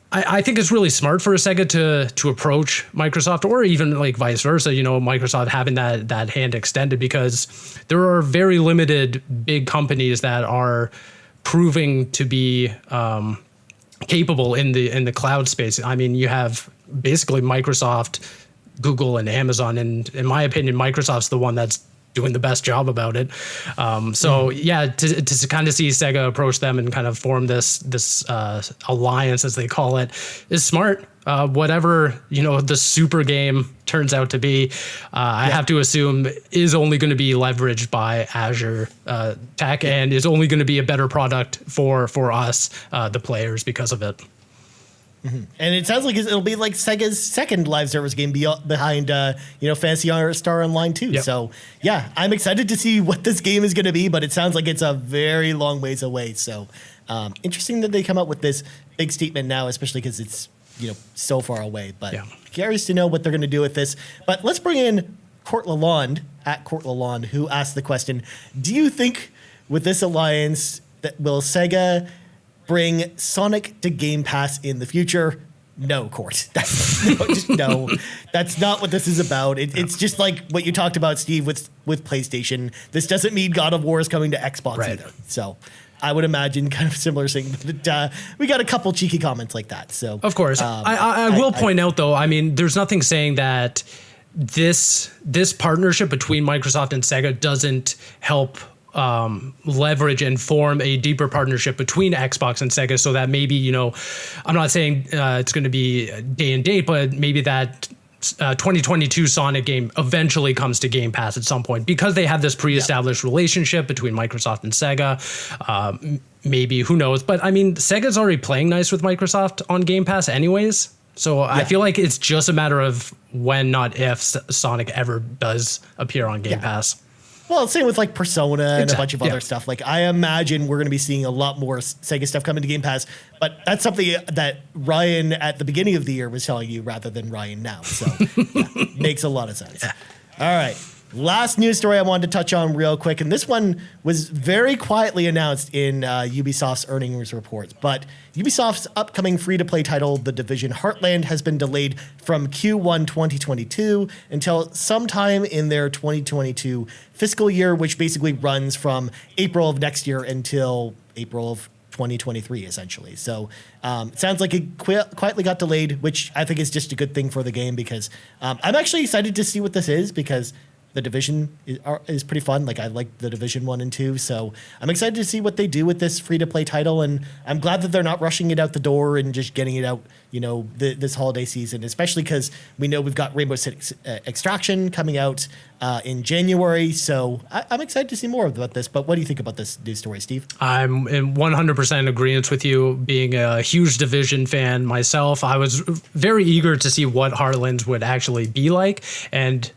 I think it's really smart for Sega to approach Microsoft or even like vice versa, you know, Microsoft having that hand extended because there are very limited big companies that are proving to be capable in the cloud space. I mean, you have basically Microsoft, Google, and Amazon, and in my opinion, Microsoft's the one that's doing the best job about it. To kind of see Sega approach them and kind of form this alliance, as they call it, is smart. Whatever, you know, the super game turns out to be, I have to assume is only going to be leveraged by Azure Tech and is only going to be a better product for us, the players, because of it. And it sounds like it'll be like Sega's second live service game behind, Fantasy Star Online 2. Yep. So, yeah, I'm excited to see what this game is going to be, but it sounds like it's a very long ways away. So, interesting that they come up with this big statement now, especially because it's, so far away. But curious to know what they're going to do with this. But let's bring in Court Lalonde, at Court Lalonde, who asked the question, do you think with this alliance that will Sega bring Sonic to Game Pass in the future? No, Court. No. That's not what this is about. It's just like what you talked about, Steve, with PlayStation. This doesn't mean God of War is coming to Xbox either. So I would imagine kind of similar thing. But we got a couple cheeky comments like that. So of course, I will point out though. I mean, there's nothing saying that this partnership between Microsoft and Sega doesn't help leverage and form a deeper partnership between Xbox and Sega, so that maybe, I'm not saying it's going to be day and date, but maybe that 2022 Sonic game eventually comes to Game Pass at some point because they have this pre-established relationship between Microsoft and Sega. Maybe, who knows? But I mean, Sega's already playing nice with Microsoft on Game Pass anyways. So I feel like it's just a matter of when, not if, Sonic ever does appear on Game Pass. Well, same with like Persona and a bunch of other stuff. Like I imagine we're going to be seeing a lot more Sega stuff coming to Game Pass, but that's something that Ryan at the beginning of the year was telling you rather than Ryan now. So makes a lot of sense. Yeah. All right. Last news story I wanted to touch on real quick, and this one was very quietly announced in Ubisoft's earnings reports, but Ubisoft's upcoming free-to-play title, The Division Heartland, has been delayed from Q1 2022 until sometime in their 2022 fiscal year, which basically runs from April of next year until April of 2023, essentially. So it sounds like it quietly got delayed, which I think is just a good thing for the game because I'm actually excited to see what this is because The Division is pretty fun. Like, I like The Division 1 and 2. So I'm excited to see what they do with this free-to-play title. And I'm glad that they're not rushing it out the door and just getting it out, this holiday season, especially because we know we've got Rainbow Six Extraction coming out in January. So I'm excited to see more about this. But what do you think about this news story, Steve? I'm in 100% agreement with you. Being a huge Division fan myself, I was very eager to see what Heartlands would actually be like. And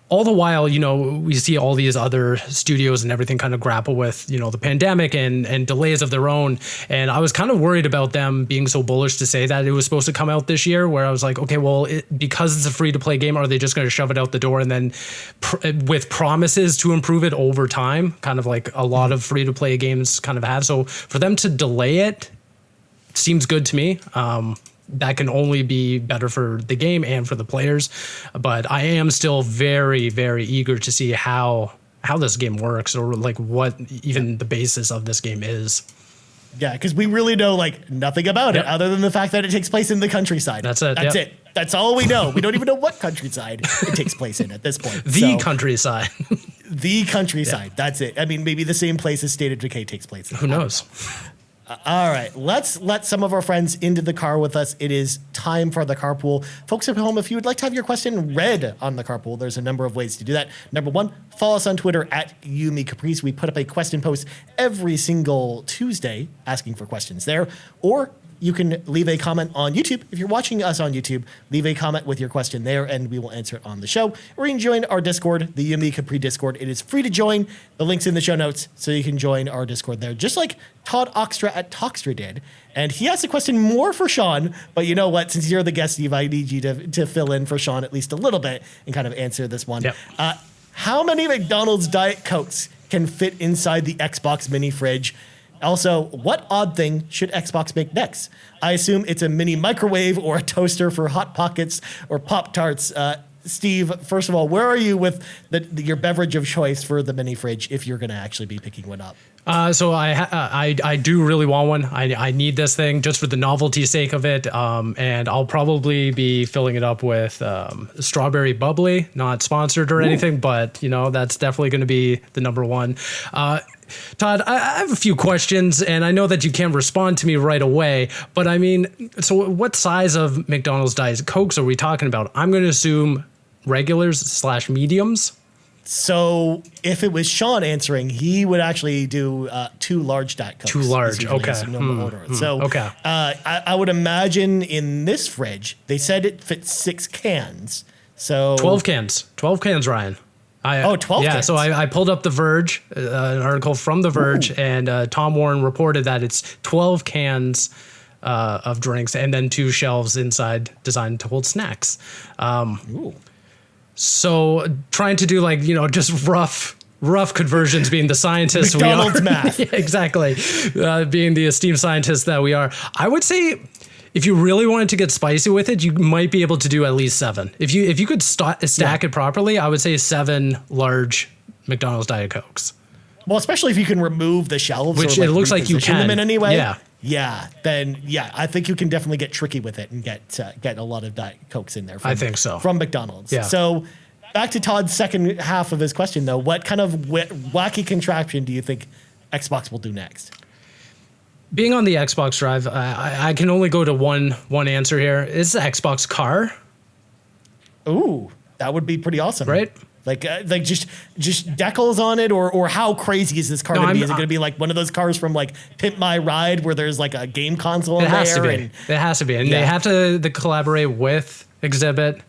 all the while, we see all these other studios and everything kind of grapple with, the pandemic and delays of their own. And I was kind of worried about them being so bullish to say that it was supposed to come out this year, where I was like, okay, well, because it's a free-to-play game, are they just going to shove it out the door and then with promises to improve it over time, kind of like a lot of free-to-play games kind of have. So for them to delay it seems good to me. That can only be better for the game and for the players. But I am still very, very eager to see how this game works, or like what even the basis of this game is. Yeah, because we really know like nothing about it other than the fact that it takes place in the countryside. That's it. That's it. That's all we know. We don't even know what countryside it takes place in at this point. The countryside. The countryside. Yeah. That's it. I mean, maybe the same place as State of Decay takes place in. Who knows? All right, let's let some of our friends into the car with us. It is time for the carpool. Folks at home, if you would like to have your question read on the carpool, there's a number of ways to do that. Number one, follow us on Twitter at YouMeCaprice. We put up a question post every single Tuesday asking for questions there. Or you can leave a comment on YouTube. If you're watching us on YouTube, leave a comment with your question there, and we will answer it on the show. Or you can join our Discord, the Yumi Capri Discord. It is free to join. The link's in the show notes, so you can join our Discord there, just like Todd Oxtra at Talkstra did. And he asked a question more for Sean, but you know what? Since you're the guest, Steve, I need you to fill in for Sean at least a little bit and kind of answer this one. Yep. How many McDonald's Diet Cokes can fit inside the Xbox mini fridge? Also, what odd thing should Xbox make next? I assume it's a mini microwave or a toaster for Hot Pockets or Pop-Tarts. Steve, first of all, where are you with your beverage of choice for the mini fridge if you're going to actually be picking one up? So I do really want one. I need this thing just for the novelty sake of it. And I'll probably be filling it up with strawberry bubbly, not sponsored or anything, but that's definitely going to be the number one. Todd, I have a few questions, and I know that you can't respond to me right away, but I mean, so what size of McDonald's Diet Cokes are we talking about? I'm going to assume regulars/mediums. So if it was Sean answering, he would actually do 2 large Diet Cokes. 2 large, okay. So okay. I would imagine in this fridge, they said it fits 6 cans. So 12 cans. 12 cans, Ryan. 12 yeah, cans. So I pulled up The Verge, an article from The Verge, and Tom Warren reported that it's 12 cans of drinks and then 2 shelves inside designed to hold snacks. So trying to do just rough conversions, being the scientists we are. McDonald's math. Yeah, exactly. Being the esteemed scientists that we are. I would say if you really wanted to get spicy with it, you might be able to do at least 7. If you could stack it properly, I would say 7 large McDonald's Diet Cokes. Well, especially if you can remove the shelves, which or it looks like you can them in any way. Yeah. Then I think you can definitely get tricky with it and get a lot of Diet Cokes in there. I think so. From McDonald's. Yeah. So back to Todd's second half of his question, though. What kind of wacky contraption do you think Xbox will do next? Being on the Xbox Drive, I can only go to one answer here. Is the Xbox car? Ooh, that would be pretty awesome, right? Like just decals on it, or how crazy is this car going to be? Is it going to be like one of those cars from like Pimp My Ride where there's like a game console in there? It has to be, and they have to collaborate with Exhibit,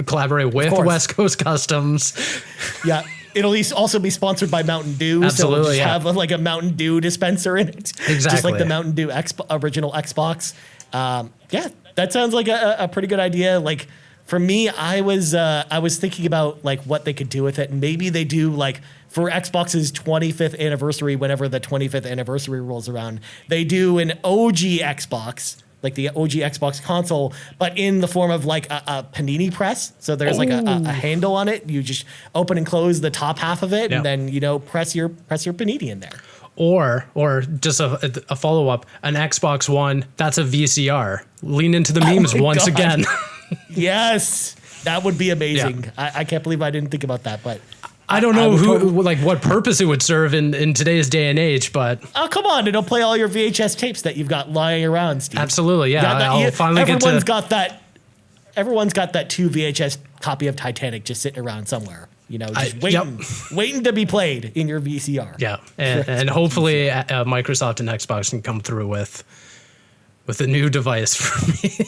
collaborate with West Coast Customs. Yeah. It'll also be sponsored by Mountain Dew. Absolutely, so it'll just have like a Mountain Dew dispenser in it. Exactly. Just like the Mountain Dew original Xbox. That sounds like a pretty good idea. Like for me, I was thinking about like what they could do with it. And maybe they do like for Xbox's 25th anniversary, whenever the 25th anniversary rolls around, they do an OG Xbox, like the OG Xbox console, but in the form of like a panini press. So there's like a handle on it. You just open and close the top half of it, and then press your panini in there. Or just a follow up, an Xbox One that's a VCR. Lean into the memes once again. Yes. That would be amazing. Yeah. I can't believe I didn't think about that, but I don't know like what purpose it would serve in today's day and age, but oh, come on, it'll play all your VHS tapes that you've got lying around, Steve. Absolutely, yeah. Everyone's got that 2 VHS copy of Titanic just sitting around somewhere. You know, just waiting to be played in your VCR. Yeah, and hopefully Microsoft and Xbox can come through with a new device for me.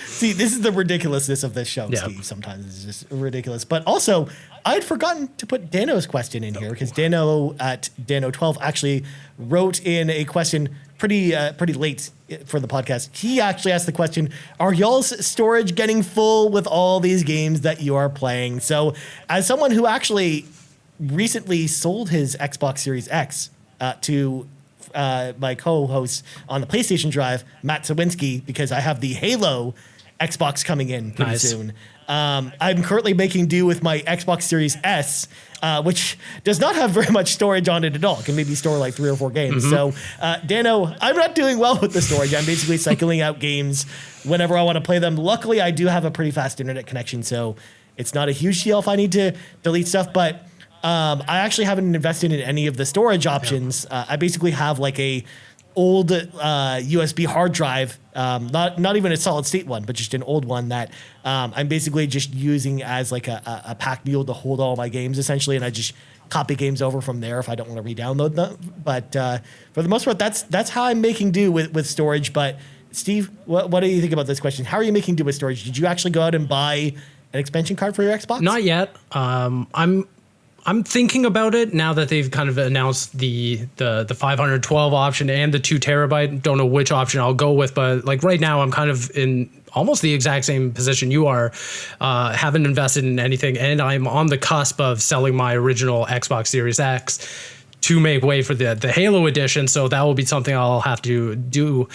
See, this is the ridiculousness of this show, Steve. Sometimes it's just ridiculous. But also, I had forgotten to put Dano's question in here because Dano at Dano12 actually wrote in a question pretty late for the podcast. He actually asked the question, are y'all's storage getting full with all these games that you are playing? So as someone who actually recently sold his Xbox Series X to my co-host on the PlayStation Drive, Matt Sawinski, because I have the Halo Xbox coming in pretty soon. I'm currently making do with my Xbox Series S, which does not have very much storage on it at all. It can maybe store like 3 or 4 games. So, Dano, I'm not doing well with the storage. I'm basically cycling out games whenever I want to play them. Luckily, I do have a pretty fast internet connection, so it's not a huge deal if I need to delete stuff. But I actually haven't invested in any of the storage options. I basically have like a old USB hard drive, not even a solid state one, but just an old one that I'm basically just using as like a pack mule to hold all my games essentially, and I just copy games over from there if I don't want to re-download them. But for the most part, that's how I'm making do with storage. But Steve, what do you think about this question? How are you making do with storage? Did you actually go out and buy an expansion card for your Xbox? Not yet. I'm thinking about it now that they've kind of announced the 512 option and the 2 terabyte. Don't know which option I'll go with, but like right now I'm kind of in almost the exact same position you are. Haven't invested in anything, and I'm on the cusp of selling my original Xbox Series X to make way for the Halo edition. So that will be something I'll have to do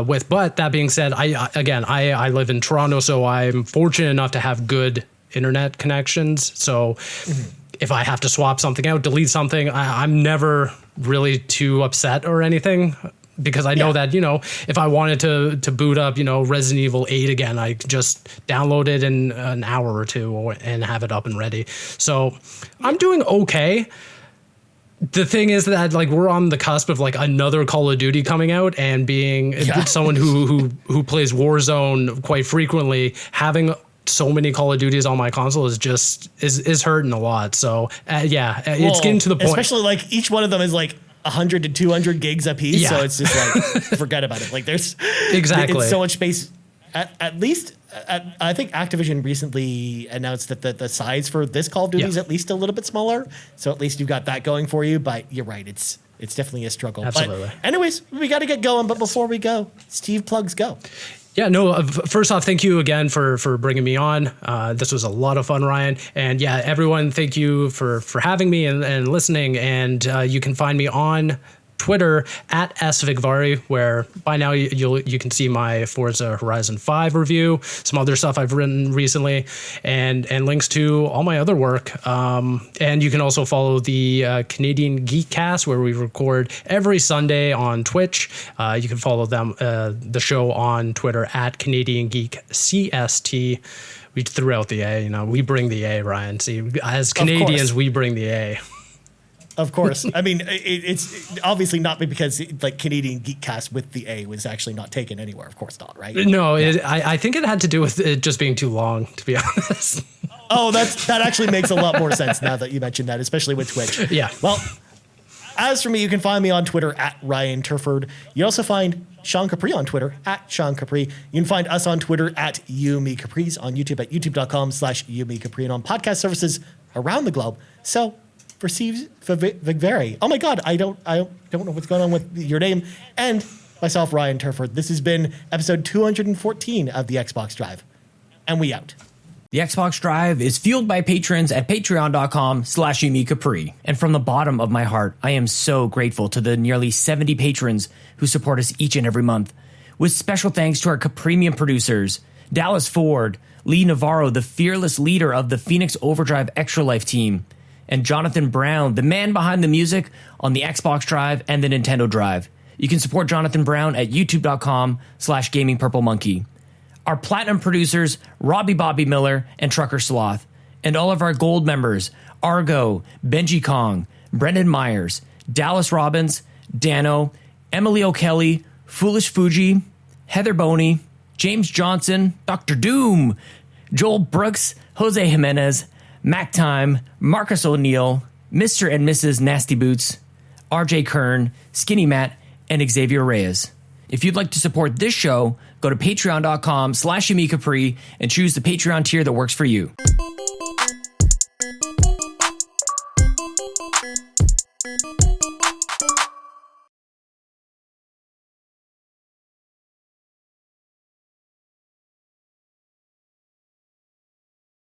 with. But that being said, I live in Toronto, so I'm fortunate enough to have good internet connections. So if I have to swap something out, delete something, I'm never really too upset or anything, because I know that, if I wanted to boot up, Resident Evil 8 again, I could just download it in an hour or two and have it up and ready. So I'm doing okay. The thing is that like we're on the cusp of like another Call of Duty coming out, and being someone who plays Warzone quite frequently, having so many Call of Duties on my console is hurting a lot. So it's getting to the point. Especially like each one of them is like 100 to 200 gigs a piece. So it's just like, forget about it. Like there's it's so much space. At least I think Activision recently announced that the size for this Call of Duty is at least a little bit smaller. So at least you've got that going for you. But you're right. It's definitely a struggle. Absolutely. But anyways, we got to get going. But before we go, Steve, plugs go. Yeah, no, first off, thank you again for bringing me on. This was a lot of fun, Ryan. And yeah, everyone, thank you for having me and listening. And you can find me on Twitter at @SVegvari, where by now you can see my Forza Horizon 5 review, some other stuff I've written recently, and links to all my other work. And you can also follow the Canadian Geekcast, where we record every Sunday on Twitch. You can follow them, the show on Twitter at Canadian Geek CST. We threw out the A, we bring the A, Ryan. See, as Canadians, we bring the A. Of course. I mean, it's obviously not because like Canadian Geekcast with the A was actually not taken anywhere. Of course not, right? No, I think it had to do with it just being too long, to be honest. Oh, that actually makes a lot more sense now that you mentioned that, especially with Twitch. Yeah. Well, as for me, you can find me on Twitter at Ryan Turford. You also find Sean Capri on Twitter at Sean Capri. You can find us on Twitter at YouMeCapri's, on YouTube at youtube.com/YouMeCapri, and on podcast services around the globe. So for Steve Vegvari, oh my God, I don't know what's going on with your name, and myself, Ryan Turford. This has been episode 214 of the Xbox Drive, and we out. The Xbox Drive is fueled by patrons at patreon.com/YouMeCapri. And from the bottom of my heart, I am so grateful to the nearly 70 patrons who support us each and every month. With special thanks to our Capremium producers, Dallas Ford, Lee Navarro, the fearless leader of the Phoenix Overdrive Extra Life team, and Jonathan Brown, the man behind the music on the Xbox Drive and the Nintendo Drive. You can support Jonathan Brown at youtube.com/GamingPurpleMonkey. Our platinum producers, Robbie Bobby Miller and Trucker Sloth, and all of our gold members, Argo, Benji Kong, Brendan Myers, Dallas Robbins, Dano, Emily O'Kelly, Foolish Fuji, Heather Boney, James Johnson, Dr. Doom, Joel Brooks, Jose Jimenez, Mac Time, Marcus O'Neill, Mr. and Mrs. Nasty Boots, RJ Kern, Skinny Matt, and Xavier Reyes. If you'd like to support this show, go to patreon.com/YumiCapri and choose the Patreon tier that works for you.